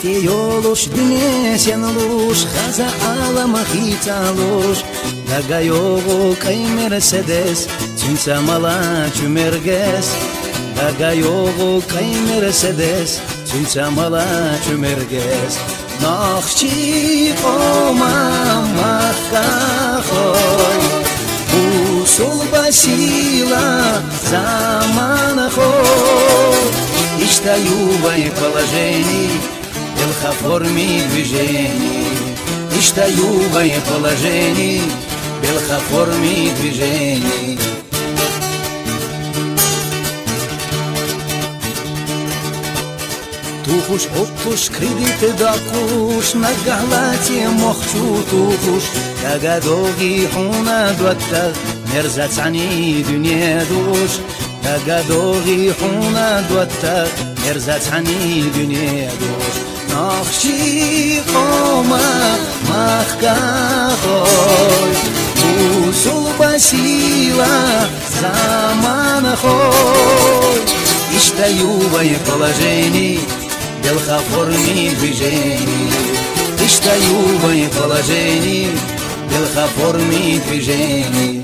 Yoluş dinesen oluş Haza alama hitaluş Daga yolu kay Mercedes Cinsa mala çümerges Daga yolu kay Mercedes Cinsa mala çümerges Nakçi koma makkahoy Usul basila zamana хой Иштаю положений Белхоформи движений Иштаю положений Белхоформи движений Тухуш, оттуш, кредиты дакуш На галате мохчу тухуш Тагадоги хуна дуаттаг Мерзацани дюне душ Тагадоги хуна дуаттаг Мерзацани дюне душ Нахчи кома махкахой Усул басила замана хой Иштаю положений Белхоформи движений Иштаю положений Белхоформи движений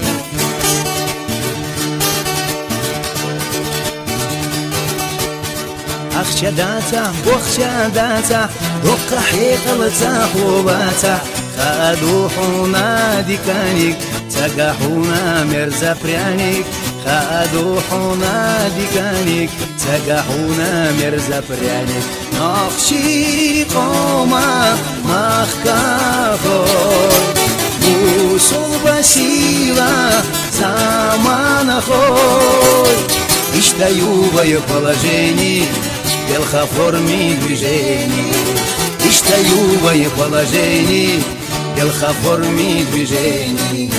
Ахчадата, бохчадата Докка хекалца хубата Хадухуна диканик Цагахуна мерзапряник Хадухуна диканик Цагахуна мерзапряник Нахчи кома махкахой Усул басила замана хой Иштаю положений Белхоформи движений Иштаю положений Белхоформи движений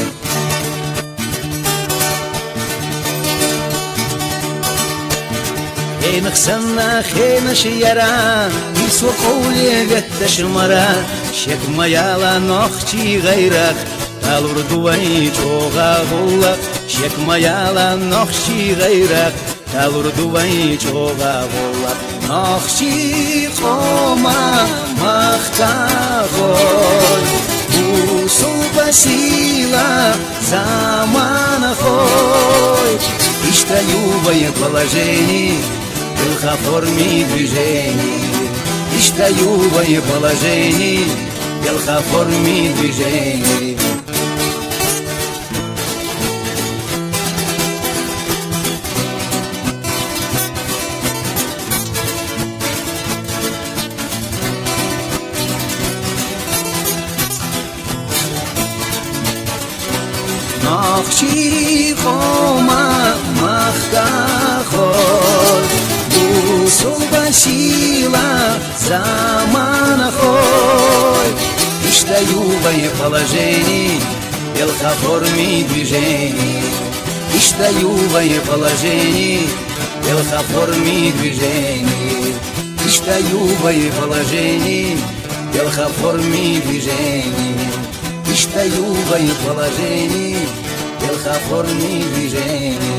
Хейнах санна, хейна шияра Ису қоуле ветта шымара Шек маяла нохчи гайрах Талурдуай чоға ғуллақ Шек маяла нохчи гайрах Талурдуай чоға ғуллақ Нохчи қома мақтағой Усул басила замана хой Иштаю положений Белхоформи движений Иштаю положений Белхоформи движений Нахчи кома махкахой Усул басила замана хой Иштаю положений Белхоформи движений Иштаю положений Белхоформи движений Иштаю положений Белхоформи движений Иштаю положений Белхоформи движений